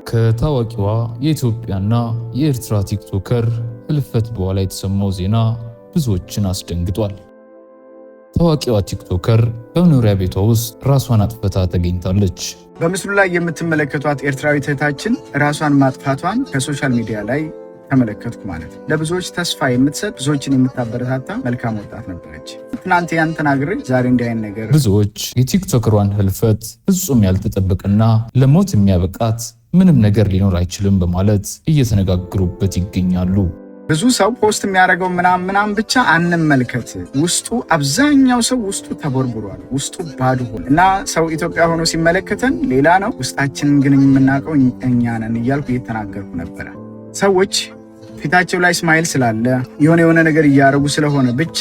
ከታዋቂዋ የኢትዮጵያና የኤርትራ ቲክቶከር ህልፈት በኋላ የተሰማው ዜና ብዙዎችን አስደንግጧል። ታዋቂዋ ቲክቶከር በመኖሪያ ቤቷ ውስጥ ራሷን አጥፍታ ተገኝታለች። በምስሉ ላይ የምትመለከቷት ኤርትራዊት እህታችን ራሷን ማጥፋቷን ከሶሻል ሚዲያ ላይ ተመለከትኩ ማለት ነው። ለብዙዎች ተስፋ የምትሰጥ ብዙዎችን የምታበረታታ መልካም ወጣት ነበረች። ትናንት ያን ተናግሬ ዛሬ እንዲህ አይነት ነገር ብዙዎች የቲክቶከሯን ህልፈት ፍጹም ያልተጠበቀና ለሞት የሚያበቃት ምንም ነገር ሊኖር አይችልም በማለት እየተነጋገሩበት ይገኛሉ። ብዙ ሰው ፖስት የሚያደርገው ምናምን ብቻ አንመልከት፣ ውስጡ አብዛኛው ሰው ውስጡ ተቦርቡሯል፣ ውስጡ ባዶ ሆነ እና ሰው ኢትዮጵያ ሆኖ ሲመለከተን ሌላ ነው፣ ውስጣችንን ግን የምናውቀው እኛ ነን እያልኩ እየተናገርኩ ነበረ። ሰዎች ፊታቸው ላይ ስማይል ስላለ የሆነ ነገር እያደረጉ ስለሆነ ብቻ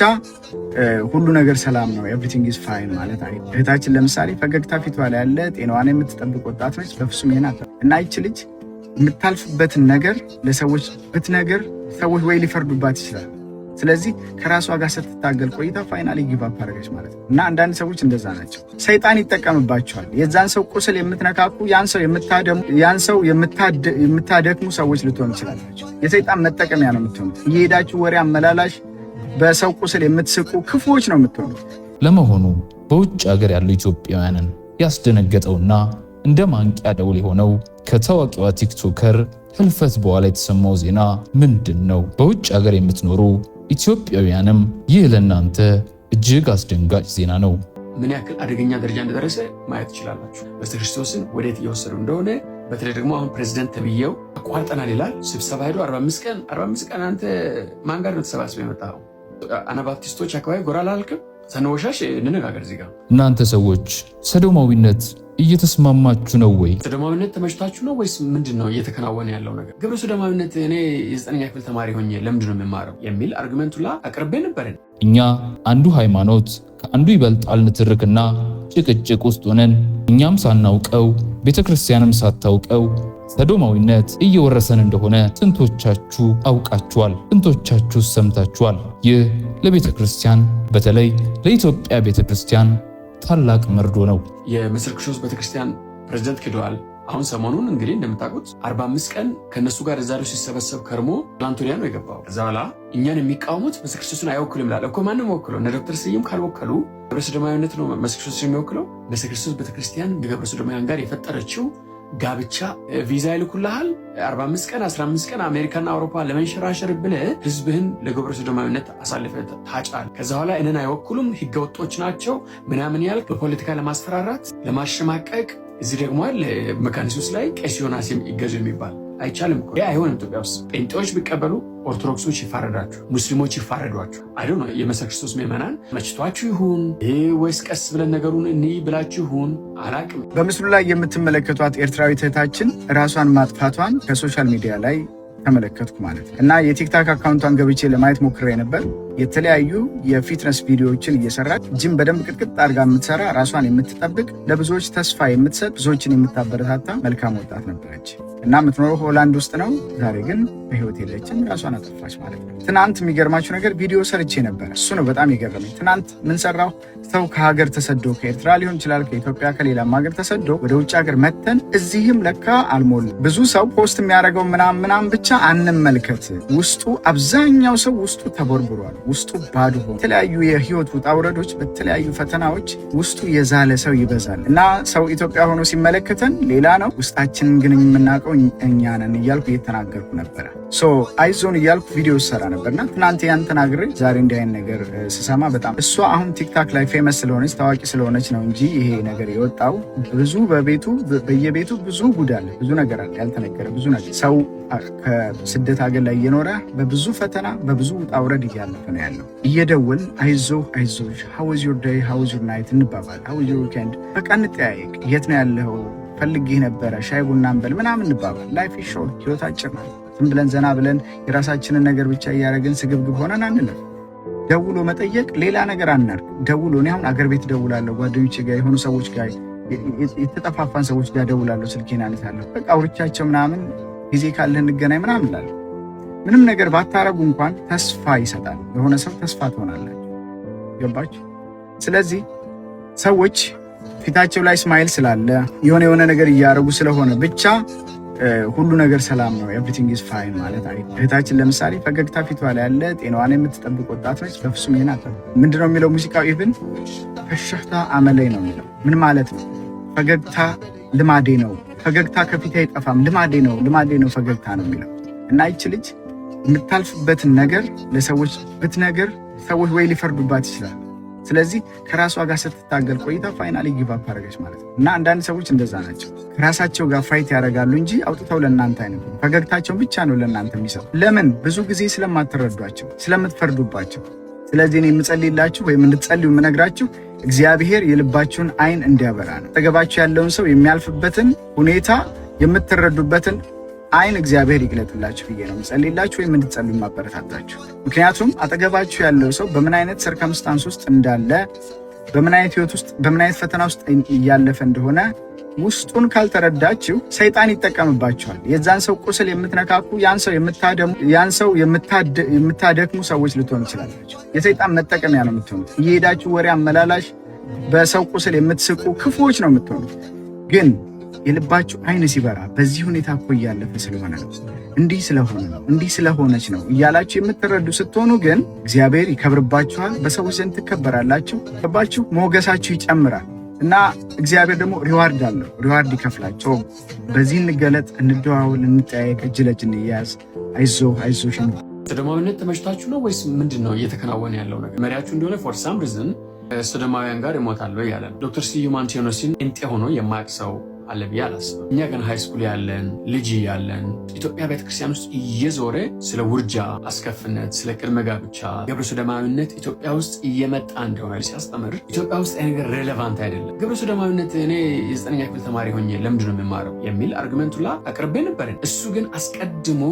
ሁሉ ነገር ሰላም ነው ኤቭሪቲንግ ኢዝ ፋይን ማለት አይ። እህታችን ለምሳሌ ፈገግታ ፊቷ ላይ ያለ ጤናዋን የምትጠብቅ ወጣት ነች። በፍጹም ይናት እና ይች ልጅ የምታልፍበትን ነገር ለሰዎች ብትነገር ሰዎች ወይ ሊፈርዱባት ይችላል። ስለዚህ ከራሷ ጋር ስትታገል ቆይታ ፋይናሊ ጊቭ አፕ አደረገች ማለት ነው። እና አንዳንድ ሰዎች እንደዛ ናቸው። ሰይጣን ይጠቀምባቸዋል። የዛን ሰው ቁስል የምትነካኩ ያን ሰው የምታደክሙ ሰዎች ልትሆኑ ይችላላችሁ። የሰይጣን መጠቀሚያ ነው የምትሆኑት። እየሄዳችሁ ወሬ አመላላሽ በሰው ቁስል የምትስቁ ክፉዎች ነው የምትሆኑት። ለመሆኑ በውጭ ሀገር ያሉ ኢትዮጵያውያንን ያስደነገጠውና እንደ ማንቂያ ደውል የሆነው ከታዋቂዋ ቲክቶከር ህልፈት በኋላ የተሰማው ዜና ምንድን ነው? በውጭ ሀገር የምትኖሩ ኢትዮጵያውያንም ይህ ለእናንተ እጅግ አስደንጋጭ ዜና ነው። ምን ያክል አደገኛ ደረጃ እንደደረሰ ማየት ትችላላችሁ። ክርስቶስን ወዴት እየወሰዱ እንደሆነ። በተለይ ደግሞ አሁን ፕሬዚደንት ተብዬው አቋርጠናል ይላል። ስብሰባ ሄዶ 45 ቀን አንተ ማን ጋር ነው ተሰባስበው የመጣው? አናባፕቲስቶች አካባቢ ጎራ ላልክም ሰነወሻሽ እንነጋገር። እዚህ ጋር እናንተ ሰዎች ሰዶማዊነት እየተስማማችሁ ነው ወይ? ሰዶማዊነት ተመችቷችሁ ነው ወይስ ምንድን ነው እየተከናወነ ያለው ነገር? ግብረ ሰዶማዊነት እኔ የ9ኛ ክፍል ተማሪ ሆኜ ለምንድን ነው የምማረው የሚል አርጉመንቱላ አቅርቤ ነበር። እኛ አንዱ ሃይማኖት ከአንዱ ይበልጣል ንትርክና ጭቅጭቅ ውስጥ ሆነን እኛም ሳናውቀው ቤተክርስቲያንም ሳታውቀው ሰዶማዊነት እየወረሰን እንደሆነ ስንቶቻችሁ አውቃችኋል? ስንቶቻችሁ ሰምታችኋል? ይህ ለቤተክርስቲያን በተለይ ለኢትዮጵያ ቤተክርስቲያን ታላቅ መርዶ ነው። የምስር ክርስቶስ ቤተክርስቲያን ፕሬዝዳንት ክደዋል። አሁን ሰሞኑን እንግዲህ እንደምታውቁት 45 ቀን ከነሱ ጋር ዛሬው ሲሰበሰብ ከርሞ ትናንት ወዲያ ነው የገባው። ከዛ በኋላ እኛን የሚቃወሙት ምስር ክርስቶስን አይወክሉም ይላል እኮ። ማንም ወክለው እነ ዶክተር ስዩም ካልወከሉ ግብረ ሰዶማዊነት ነው ምስር ክርስቶስ የሚወክለው። ምስር ክርስቶስ ቤተክርስቲያን ከግብረ ሰዶማውያን ጋር የፈጠረችው ጋብቻ ቪዛ ይልኩልሃል 45 ቀን 15 ቀን አሜሪካና አውሮፓ ለመንሸራሸር ብለህ ህዝብህን ለግብረ ሰዶማዊነት አሳልፈህ ታጫል። ከዛ በኋላ እነን አይወክሉም ህገወጦች ናቸው ምናምን ያልክ በፖለቲካ ለማስፈራራት ለማሸማቀቅ። እዚህ ደግሞ አለ መካኒሱስ ላይ ቄስ ዮናስ ይገዙ የሚባል አይቻልም እኮ። አይሆንም። ኢትዮጵያ ውስጥ ጴንጤዎች ቢቀበሉ ኦርቶዶክሶች ይፋረዷችሁ፣ ሙስሊሞች ይፋረዷችሁ። አይደል ነው የመሰረ ክርስቶስ ምዕመናን መችቷችሁ ይሁን ወይስ ቀስ ብለን ነገሩን እንይ ብላችሁ ይሁን አላቅም። በምስሉ ላይ የምትመለከቷት ኤርትራዊት እህታችን ራሷን ማጥፋቷን ከሶሻል ሚዲያ ላይ ተመለከትኩ ማለት ነው። እና የቲክታክ አካውንቷን ገብቼ ለማየት ሞክሬ ነበር። የተለያዩ የፊትነስ ቪዲዮዎችን እየሰራች ጅም በደንብ ቅጥቅጥ አድርጋ የምትሰራ ራሷን የምትጠብቅ ለብዙዎች ተስፋ የምትሰጥ ብዙዎችን የምታበረታታ መልካም ወጣት ነበረች እና የምትኖረው ሆላንድ ውስጥ ነው። ዛሬ ግን በህይወት የለችም፣ ራሷን አጠፋች ማለት ነው። ትናንት የሚገርማችሁ ነገር ቪዲዮ ሰርቼ ነበር። እሱ ነው በጣም የገረመኝ። ትናንት ምን ሰራው? ሰው ከሀገር ተሰዶ ከኤርትራ ሊሆን ይችላል ከኢትዮጵያ ከሌላም ሀገር ተሰዶ ወደ ውጭ ሀገር መተን እዚህም ለካ አልሞሉ። ብዙ ሰው ፖስት የሚያደርገው ምናምን ብቻ አንመልከት፣ ውስጡ አብዛኛው ሰው ውስጡ ተቦርቡሯል፣ ውስጡ ባዶ ሆነ። የተለያዩ የህይወት ውጣ ውረዶች በተለያዩ ፈተናዎች ውስጡ የዛለ ሰው ይበዛል እና ሰው ኢትዮጵያ ሆኖ ሲመለከተን ሌላ ነው፣ ውስጣችንን ግን የምናውቀው እኛ ነን እያልኩ እየተናገርኩ ነበረ። አይዞን እያልኩ ቪዲዮ ሰራ ነበርና ትናንት ያን ተናግሬ ዛሬ እንዲህ አይነት ነገር ስሰማ በጣም እሷ አሁን ቲክታክ ላይ ፌመስ ስለሆነች ታዋቂ ስለሆነች ነው እንጂ ይሄ ነገር የወጣው ብዙ በየቤቱ ብዙ ጉድ አለ፣ ብዙ ነገር አለ ያልተነገረ ብዙ ነገር። ሰው ከስደት ሀገር ላይ እየኖረ በብዙ ፈተና በብዙ ውጣ ውረድ እያለፈ ነው ያለው። እየደወል አይዞሽ how was your day how was your night እንባባል፣ how was your weekend በቃ እንጠያየቅ፣ የት ነው ያለው ፈልጌህ ነበረ ሻይ ቡና እንበል ምናምን እንባባል። ላይፍ ኢዝ ሾርት፣ ህይወት አጭር ነው። ዝም ብለን ዘና ብለን የራሳችንን ነገር ብቻ እያደረግን ስግብግብ ሆነን አንለፍ። ደውሎ መጠየቅ ሌላ ነገር አናርግ። ደውሎ እኔ አሁን አገር ቤት ደውላለሁ፣ ጓደኞቼ ጋር የሆኑ ሰዎች ጋር የተጠፋፋን ሰዎች ጋር ደውላለሁ፣ ስልኬን አነሳለሁ። በቃ አውርቻቸው ምናምን ጊዜ ካለህ እንገናኝ ምናምን እላለሁ። ምንም ነገር ባታረጉ እንኳን ተስፋ ይሰጣል። የሆነ ሰው ተስፋ ትሆናላችሁ። ገባችሁ? ስለዚህ ሰዎች ፊታቸው ላይ ስማይል ስላለ የሆነ ነገር እያደረጉ ስለሆነ ብቻ ሁሉ ነገር ሰላም ነው ኤቭሪቲንግ ኢዝ ፋይን ማለት አይደለም። እህታችን ለምሳሌ ፈገግታ ፊቷ ላይ ያለ ጤናዋን የምትጠብቅ ወጣት ነች። በፍጹም ይሄን አታ ምንድነው የሚለው ሙዚቃው ኢቭን ፈሽታ አመለይ ነው የሚለው ምን ማለት ነው? ፈገግታ ልማዴ ነው፣ ፈገግታ ከፊቴ አይጠፋም፣ ልማዴ ነው ፈገግታ ነው የሚለው እና ይች ልጅ የምታልፍበትን ነገር ለሰዎች ብትነግር ሰዎች ወይ ሊፈርዱባት ይችላል። ስለዚህ ከራሷ ጋር ስትታገል ቆይታ ፋይናሊ ጊቭ አፕ አደረገች ማለት ነው። እና አንዳንድ ሰዎች እንደዛ ናቸው። ከራሳቸው ጋር ፋይት ያደርጋሉ እንጂ አውጥተው ለእናንተ አይነት ፈገግታቸው ብቻ ነው ለእናንተ የሚሰጡ። ለምን? ብዙ ጊዜ ስለማትረዷቸው፣ ስለምትፈርዱባቸው። ስለዚህ እኔ የምጸልይላችሁ ወይም እንድትጸልዩ የምነግራችሁ እግዚአብሔር የልባችሁን አይን እንዲያበራ ነው። አጠገባችሁ ያለውን ሰው የሚያልፍበትን ሁኔታ የምትረዱበትን አይን እግዚአብሔር ይግለጥላችሁ ብዬ ነው የምጸልይላችሁ ወይም እንድትጸልዩ ማበረታታችሁ። ምክንያቱም አጠገባችሁ ያለው ሰው በምን አይነት ሰርከምስታንስ ውስጥ እንዳለ፣ በምን አይነት ህይወት ውስጥ፣ በምን አይነት ፈተና ውስጥ እያለፈ እንደሆነ ውስጡን ካልተረዳችሁ ሰይጣን ይጠቀምባችኋል። የዛን ሰው ቁስል የምትነካኩ፣ ያን ሰው የምታደክሙ ሰዎች ልትሆኑ ይችላላችሁ። የሰይጣን መጠቀሚያ ነው የምትሆኑት። እየሄዳችሁ ወሬ አመላላሽ፣ በሰው ቁስል የምትስቁ ክፉዎች ነው የምትሆኑት። ግን የልባችሁ አይን ሲበራ በዚህ ሁኔታ እኮ እያለፈ ስለሆነ ነው፣ እንዲህ ስለሆነ ነው፣ እንዲህ ስለሆነች ነው እያላችሁ የምትረዱ ስትሆኑ ግን እግዚአብሔር ይከብርባችኋል። በሰዎች ዘንድ ትከበራላችሁ። ባችሁ ሞገሳችሁ ይጨምራል እና እግዚአብሔር ደግሞ ሪዋርድ አለው፣ ሪዋርድ ይከፍላቸው። በዚህ እንገለጥ፣ እንደዋወል፣ እንጠያየቅ፣ እጅ ለእጅ እንያያዝ። አይዞሽ። ሰዶማዊነት ተመችቷችሁ ነው ወይስ ምንድን ነው እየተከናወነ ያለው ነገር? መሪያችሁ እንደሆነ ፎር ሳም ሪዝን ሰዶማውያን ጋር ይሞታል ያለ ዶክተር ስዩም አንቲዮኖስን እንጤ ሆኖ የማያውቅ ሰው አለ ብዬ አላስብም። እኛ ግን ሃይስኩል ያለን ልጅ ያለን ኢትዮጵያ ቤተክርስቲያን ውስጥ እየዞረ ስለ ውርጃ አስከፍነት፣ ስለ ቅድመ ጋብቻ፣ ግብረ ሰዶማዊነት ኢትዮጵያ ውስጥ እየመጣ እንደሆነ ሲያስተምር ኢትዮጵያ ውስጥ ይሄ ነገር ሬሌቫንት አይደለም። ግብረ ሰዶማዊነት እኔ የ9ኛ ክፍል ተማሪ ሆኜ ለምንድን ነው የምማረው የሚል አርጊመንቱላ አቅርቤ ነበርን። እሱ ግን አስቀድሞ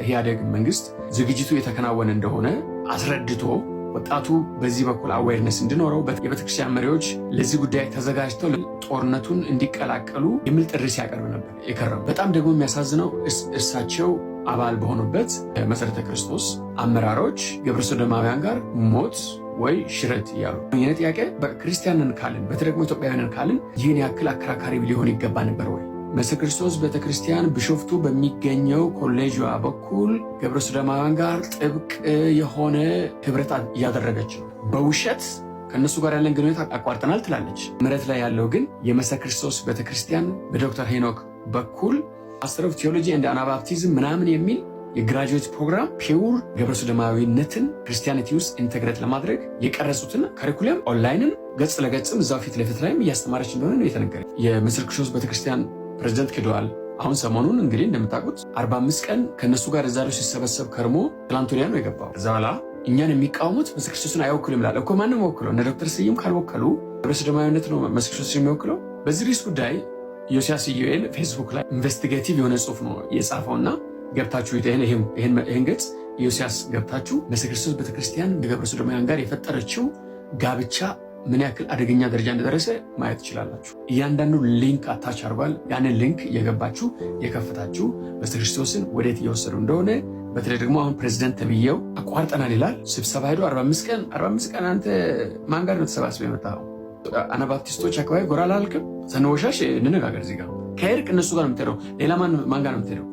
ኢህአዴግ መንግስት ዝግጅቱ የተከናወነ እንደሆነ አስረድቶ ወጣቱ በዚህ በኩል አዌርነስ እንዲኖረው የቤተክርስቲያን መሪዎች ለዚህ ጉዳይ ተዘጋጅተው ጦርነቱን እንዲቀላቀሉ የሚል ጥሪ ሲያቀርብ ነበር የከረሙ። በጣም ደግሞ የሚያሳዝነው እርሳቸው አባል በሆኑበት መሰረተ ክርስቶስ አመራሮች ግብረ ሰዶማውያን ጋር ሞት ወይ ሽረት እያሉ የኔ ጥያቄ በክርስቲያንን ካልን በተለይ ደግሞ ኢትዮጵያውያንን ካልን ይህን ያክል አከራካሪ ሊሆን ይገባ ነበር ወይ? መሰረተ ክርስቶስ ቤተክርስቲያን ቢሾፍቱ በሚገኘው ኮሌጇ በኩል ግብረ ሰዶማውያን ጋር ጥብቅ የሆነ ህብረት እያደረገች ነው። በውሸት ከእነሱ ጋር ያለን ግንኙነት አቋርጠናል ትላለች። መሬት ላይ ያለው ግን የመሰረተ ክርስቶስ ቤተክርስቲያን በዶክተር ሄኖክ በኩል ማስተር ኦፍ ቲዮሎጂ እንደ አናባፕቲዝም ምናምን የሚል የግራጁዌት ፕሮግራም ፒውር ግብረ ሰዶማዊነትን ክርስቲያኒቲ ውስጥ ኢንተግሬት ለማድረግ የቀረጹትን ካሪኩለም ኦንላይንን ገጽ ለገጽም እዛው ፊት ለፊት ላይም እያስተማረች እንደሆነ ነው የተነገረ። የመሰረተ ክርስቶስ ቤተክርስቲያን ፕሬዝደንት ክደዋል። አሁን ሰሞኑን እንግዲህ እንደምታውቁት 45 ቀን ከነሱ ጋር እዛ ሲሰበሰብ ከርሞ ትላንት ወዲያ ነው የገባው። እዛ በኋላ እኛን የሚቃወሙት መሰረተ ክርስቶስን አይወክሉም ይላል እኮ። ማንም ወክለው እነ ዶክተር ስዩም ካልወከሉ ግብረ ሰዶማዊነት ነው መሰረተ ክርስቶስን የሚወክለው። በዚህ ርዕስ ጉዳይ ዮሲያስ ኢዩኤል ፌስቡክ ላይ ኢንቨስቲጌቲቭ የሆነ ጽሁፍ ነው የጻፈውና ገብታችሁ ይሄን ገጽ ዮሲያስ ገብታችሁ መሰረተ ክርስቶስ ቤተክርስቲያን ከግብረ ሰዶማውያን ጋር የፈጠረችው ጋብቻ ምን ያክል አደገኛ ደረጃ እንደደረሰ ማየት ትችላላችሁ። እያንዳንዱ ሊንክ አታች አርጓል። ያንን ሊንክ የገባችሁ የከፈታችሁ መሰረተ ክርስቶስን ወዴት እየወሰዱ እንደሆነ በተለይ ደግሞ አሁን ፕሬዚደንት ተብዬው አቋርጠናል ይላል። ስብሰባ ሄዶ 45 ቀን አንተ ማን ጋር ነው ተሰባስበው የመጣው? አናባፕቲስቶች አካባቢ ጎራ ላልክም ሰነወሻሽ እንነጋገር። እዚህ ጋር ከሄድክ እነሱ ጋር ነው የምትሄደው። ሌላ ማን ጋር ነው የምትሄደው?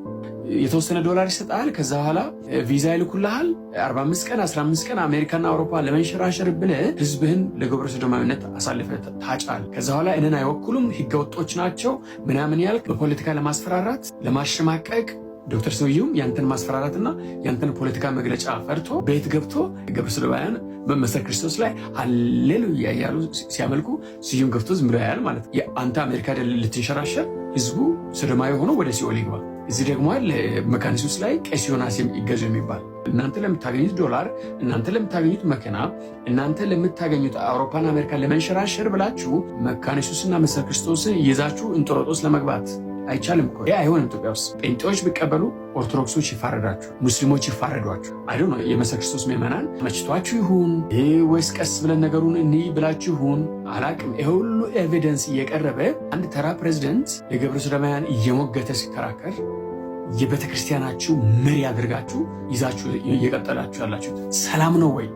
የተወሰነ ዶላር ይሰጣል። ከዛ በኋላ ቪዛ ይልኩልሃል። 45 ቀን 15 ቀን አሜሪካና አውሮፓ ለመንሸራሸር ብለህ ህዝብህን ለግብረ ሰዶማዊነት አሳልፈህ ታጫል። ከዛ በኋላ እኔን አይወክሉም ህገወጦች ናቸው ምናምን ያልክ በፖለቲካ ለማስፈራራት ለማሸማቀቅ ዶክተር ስዩም ያንተን ማስፈራራትና ያንተን ፖለቲካ መግለጫ ፈርቶ ቤት ገብቶ ግብረ ሰዶማውያን በመሰረተ ክርስቶስ ላይ ሃሌሉያ እያሉ ሲያመልኩ ስዩም ገብቶ ዝም ብሎ ያያል ማለት ነው። አንተ አሜሪካ ልትንሸራሸር ህዝቡ ሰዶማዊ ሆኖ ወደ ሲኦል ይግባ። እዚህ ደግሞ መካነ ኢየሱስ ላይ ቄስ ዮናስ ይገዙ የሚባል እናንተ ለምታገኙት ዶላር፣ እናንተ ለምታገኙት መኪና፣ እናንተ ለምታገኙት አውሮፓና አሜሪካ ለመንሸራሸር ብላችሁ መካነ ኢየሱስና መሰረተ ክርስቶስን ይዛችሁ እንጦሮጦስ ለመግባት አይቻልም እኮ። ይህ አይሆንም። ኢትዮጵያ ውስጥ ጴንጤዎች ቢቀበሉ ኦርቶዶክሶች ይፋረዳችሁ፣ ሙስሊሞች ይፋረዷችሁ። አይዶ ነው የመሰረተ ክርስቶስ ምዕመናን መችቷችሁ ይሁን ወይስ ቀስ ብለን ነገሩን እንይ ብላችሁ ይሁን አላቅም። ይሄ ሁሉ ኤቪደንስ እየቀረበ አንድ ተራ ፕሬዚደንት የግብረ ሰዶማውያን እየሞገተ ሲከራከር የቤተክርስቲያናችሁ መሪ አድርጋችሁ ይዛችሁ እየቀጠላችሁ ያላችሁት ሰላም ነው ወይ?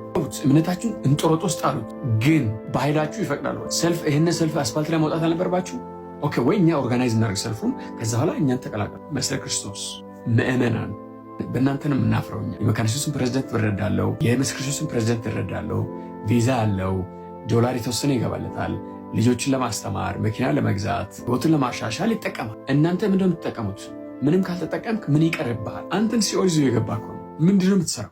እምነታችሁን እንጦሮጦስ ጣሉት። ግን በኃይላችሁ ይፈቅዳሉ። ይህን ሰልፍ አስፋልት ላይ መውጣት አልነበረባችሁ? ኦኬ ወይ እኛ ኦርጋናይዝ እናደርግ ሰልፉን፣ ከዛ በኋላ እኛን ተቀላቀሉ። መስለ ክርስቶስ ምእመናን በእናንተንም እናፍረው። እኛ የመካነ ኢየሱስን ፕሬዚደንት እረዳለሁ፣ የመስለ ክርስቶስን ፕሬዚደንት እረዳለሁ። ቪዛ አለው፣ ዶላር የተወሰነ ይገባለታል። ልጆችን ለማስተማር መኪና ለመግዛት ህይወቱን ለማሻሻል ይጠቀማል። እናንተ ምንድነው የምትጠቀሙት? ምንም ካልተጠቀምክ ምን ይቀርብሃል? አንተን ሲኦል ይዞ የገባ እኮ ነው። ምንድነው የምትሰራው?